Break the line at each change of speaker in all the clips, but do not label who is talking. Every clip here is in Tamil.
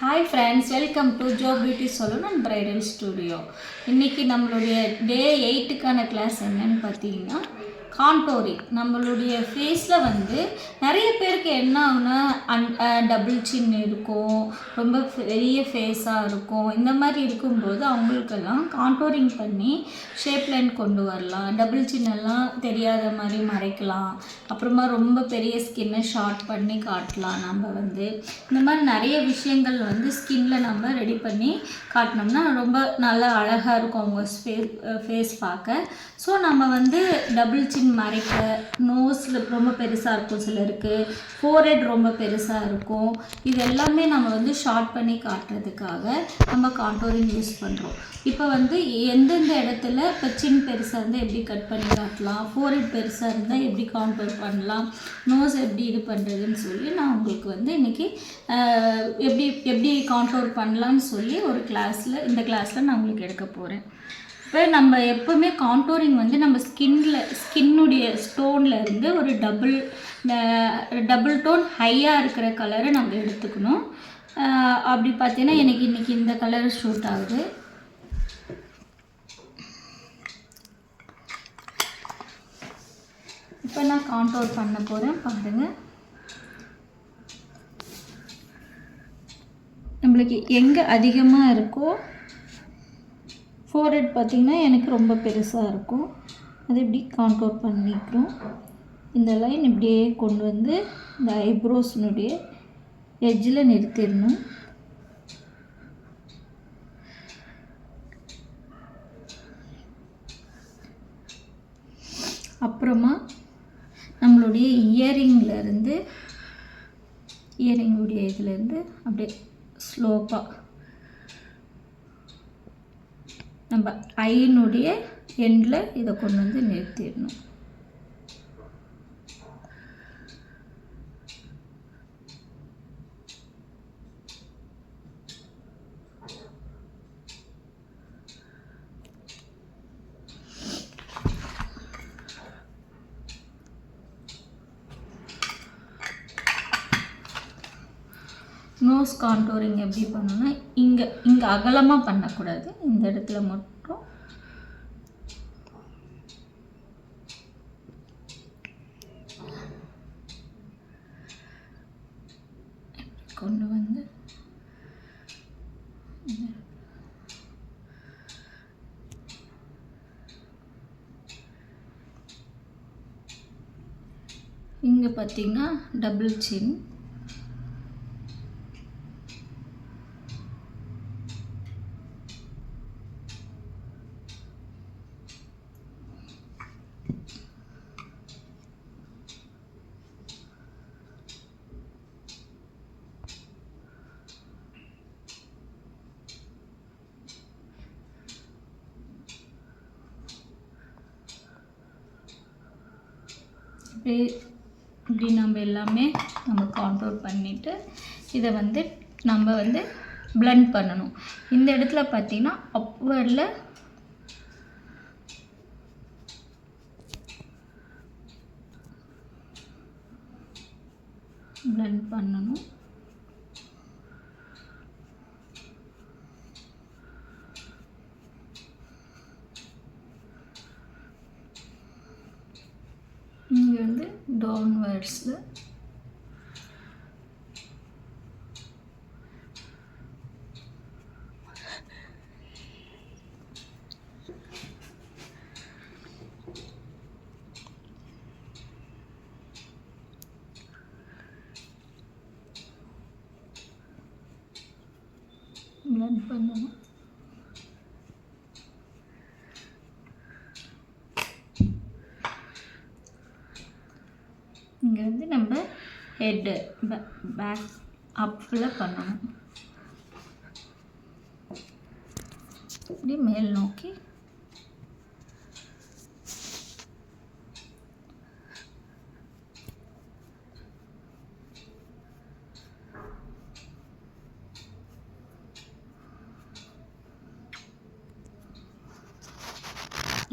Hi friends, welcome to Jo beauty salon and bridal studio. இன்றைக்கி நம்மளுடைய டே 8க்கான கிளாஸ் என்னன்னு பார்த்தீங்கன்னா கான்டோரிங். நம்மளுடைய ஃபேஸில் வந்து நிறைய பேருக்கு என்ன ஆகுனா டபுள் சின் இருக்கும், ரொம்ப பெரிய ஃபேஸாக இருக்கும். இந்த மாதிரி இருக்கும்போது அவங்களுக்கெல்லாம் கான்டோரிங் பண்ணி ஷேப் லைன் கொண்டு வரலாம், டபுள் சின்னெல்லாம் தெரியாத மாதிரி மறைக்கலாம். அப்புறமா ரொம்ப பெரிய ஸ்கின்னை ஷார்ட் பண்ணி காட்டலாம். நம்ம வந்து இந்த மாதிரி நிறைய விஷயங்கள் வந்து ஸ்கின்ல நம்ம ரெடி பண்ணி காட்டினோம்னா ரொம்ப நல்லா அழகாக இருக்கும் அவங்க ஃபேஸ் பார்க்க. ஸோ நம்ம வந்து டபுள் சின் மறைக்க, நோஸில் ரொம்ப பெருசாக இருக்கும் சிலருக்கு, ஃபோர்ஹெட் ரொம்ப பெருசாக இருக்கும். இது எல்லாமே நம்ம வந்து ஷார்ட் பண்ணி காட்டுறதுக்காக நம்ம கான்டோரிங் யூஸ் பண்ணுறோம். இப்போ வந்து எந்தெந்த இடத்துல இப்போ சின் பெருசாக இருந்தால் எப்படி கட் பண்ணி காட்டலாம், ஃபோர்ஹெட் பெருசாக இருந்தால் எப்படி கான்டோர் பண்ணலாம், நோஸ் எப்படி இது பண்ணுறதுன்னு சொல்லி நான் உங்களுக்கு வந்து இன்றைக்கி எப்படி எப்படி கான்டோர் பண்ணலான்னு சொல்லி இந்த கிளாஸில் நான் உங்களுக்கு எடுக்க போகிறேன். இப்போ நம்ம எப்போவுமே கான்டோரிங் வந்து நம்ம ஸ்கின்னுடைய ஸ்டோனில் இருந்து ஒரு டபுள் டோன் ஹையாக இருக்கிற கலரை நம்ம எடுத்துக்கணும். அப்படி பார்த்தீங்கன்னா எனக்கு இன்றைக்கி இந்த கலர் ஷூட் ஆகுது. இப்போ நான் கான்டோர் பண்ண போகிறேன், பாருங்கள். நம்மளுக்கு எங்கே அதிகமாக இருக்கோ, ஃபோர்ஹெட் பார்த்திங்கன்னா எனக்கு ரொம்ப பெருசாக இருக்கும், அது இப்படி கான்டோர் பண்ணிக்கிறோம். இந்த லைன் இப்படியே கொண்டு வந்து இந்த ஐப்ரோஸ்னுடைய எட்ஜில் நிறுத்திடணும். அப்புறமா நம்மளுடைய இயரிங்குடைய இதுலேருந்து அப்படியே ஸ்லோப்பாக நம்ம ஐனுடைய எண்டில் இதை கொண்டு வந்து நிறுத்திடணும். நோஸ் கான்டோரிங் எப்படி பண்ணணும்னா இங்கே அகலமாக பண்ணக்கூடாது, இந்த இடத்துல மட்டும் கொண்டு வந்து இங்கே பார்த்தீங்கன்னா டபுள் சின், இப்படி நம்ம எல்லாமே நம்ம கான்டோர் பண்ணிவிட்டு இதை வந்து நம்ம வந்து பிளெண்ட் பண்ணணும். இந்த இடத்துல பார்த்திங்கன்னா அப்வர்டில் பிளெண்ட் பண்ணணும். இங்கே வந்து டவுன்வர்ட்ஸில் பிளெண்ட் பண்ணணும். இங்கே வந்து நம்ம ஹெட்டு பேக் அப்பில் பண்ணணும், இப்படி மேல் நோக்கி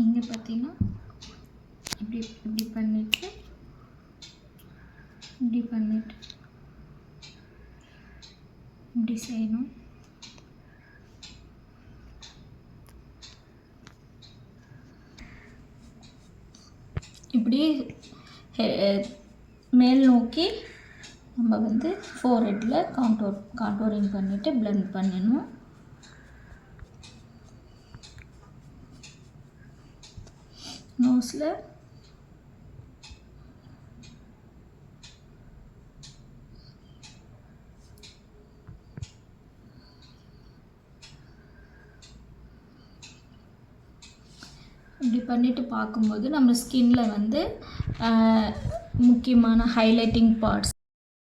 இங்கே பார்த்தீங்கன்னா இப்படி பண்ணிவிட்டு இப்படி செய்யணும். இப்படி மேல் நோக்கி நம்ம வந்து ஃபோர்ஹெட்டில் கான்டோரிங் பண்ணிவிட்டு பிளெண்ட் பண்ணணும். நோஸில் இப்படி பண்ணிவிட்டு பார்க்கும்போது நம்ம ஸ்கின்ல வந்து முக்கியமான ஹைலைட்டிங் பார்ட்ஸ்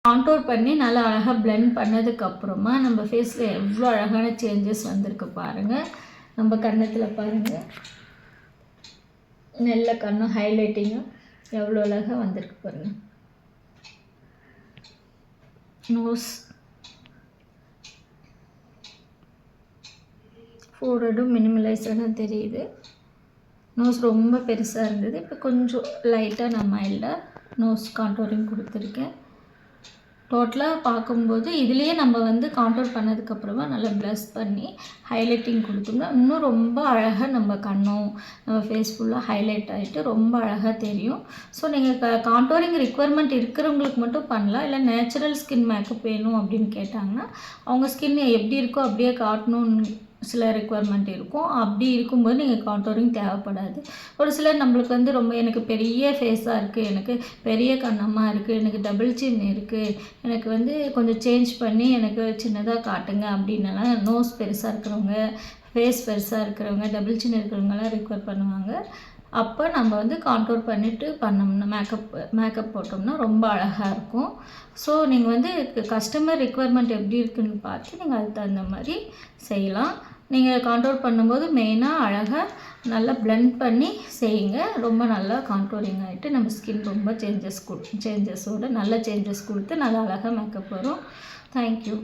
கான்டோர் பண்ணி நல்லா அழகாக பிளெண்ட் பண்ணதுக்கப்புறமா நம்ம ஃபேஸில் எவ்வளோ அழகான சேஞ்சஸ் வந்திருக்கு பாருங்கள். நம்ம கன்னத்தில் பாருங்கள், நல்ல கண்ணும் ஹைலைட்டிங்கும் எவ்வளோ அழகாக வந்திருக்கு பாருங்கள். நோஸ், ஃபோர்ஹெட்டும் மினிமலைஸாக தெரியுது. நோஸ் ரொம்ப பெருசாக இருந்தது, இப்போ கொஞ்சம் லைட்டாக நான் மைல்டாக நோஸ் கான்டோரிங் கொடுத்துருக்கேன். டோட்டலாக பார்க்கும்போது இதுலேயே நம்ம வந்து கான்டோர் பண்ணதுக்கப்புறமா நல்லா ப்ளஸ் பண்ணி ஹைலைட்டிங் கொடுத்தோம்னா இன்னும் ரொம்ப அழகாக நம்ம கண்ணும் நம்ம ஃபேஸ் ஃபுல்லாக ஹைலைட் ஆகிட்டு ரொம்ப அழகாக தெரியும். ஸோ நீங்கள் கான்டோரிங் ரிக்குவயர்மெண்ட் இருக்கிறவங்களுக்கு மட்டும் பண்ணலாம். இல்லை நேச்சுரல் ஸ்கின் மேக்கப் வேணும் அப்படின்னு கேட்டாங்கன்னா அவங்க ஸ்கின் எப்படி இருக்கோ அப்படியே காட்டணும்னு சில ரெக்குவயர்மெண்ட் இருக்கும். அப்படி இருக்கும்போது நீங்கள் கான்டோரிங் தேவைப்படாது. ஒரு சிலர் நம்மளுக்கு வந்து ரொம்ப எனக்கு பெரிய ஃபேஸாக இருக்குது, எனக்கு பெரிய கண்ணமாக இருக்குது, எனக்கு டபுள் சின் இருக்குது, எனக்கு வந்து கொஞ்சம் சேஞ்ச் பண்ணி எனக்கு சின்னதாக காட்டுங்க அப்படின்னலாம் நோஸ் பெருசாக இருக்கிறவங்க, ஃபேஸ் பெருசாக இருக்கிறவங்க, டபுள் சின் இருக்கிறவங்கலாம் ரிக்வயர் பண்ணுவாங்க. அப்போ நம்ம வந்து கான்டோர் பண்ணிவிட்டு பண்ணோம்னா மேக்கப் போட்டோம்னா ரொம்ப அழகாக இருக்கும். ஸோ நீங்கள் வந்து கஸ்டமர் ரிக்குவயர்மெண்ட் எப்படி இருக்குதுன்னு பார்த்து நீங்கள் அதுக்கு தகுந்த மாதிரி செய்யலாம். நீங்கள் கான்டோர் பண்ணும்போது மெயினாக அழகாக நல்லா பிளெண்ட் பண்ணி செய்யுங்க. ரொம்ப நல்லா கான்டோரிங் ஆகிட்டு நம்ம ஸ்கின் ரொம்ப சேஞ்சஸோட நல்ல சேஞ்சஸ் கொடுத்து நல்லா அழகாக மேக்கப் வரும். தேங்க்யூ.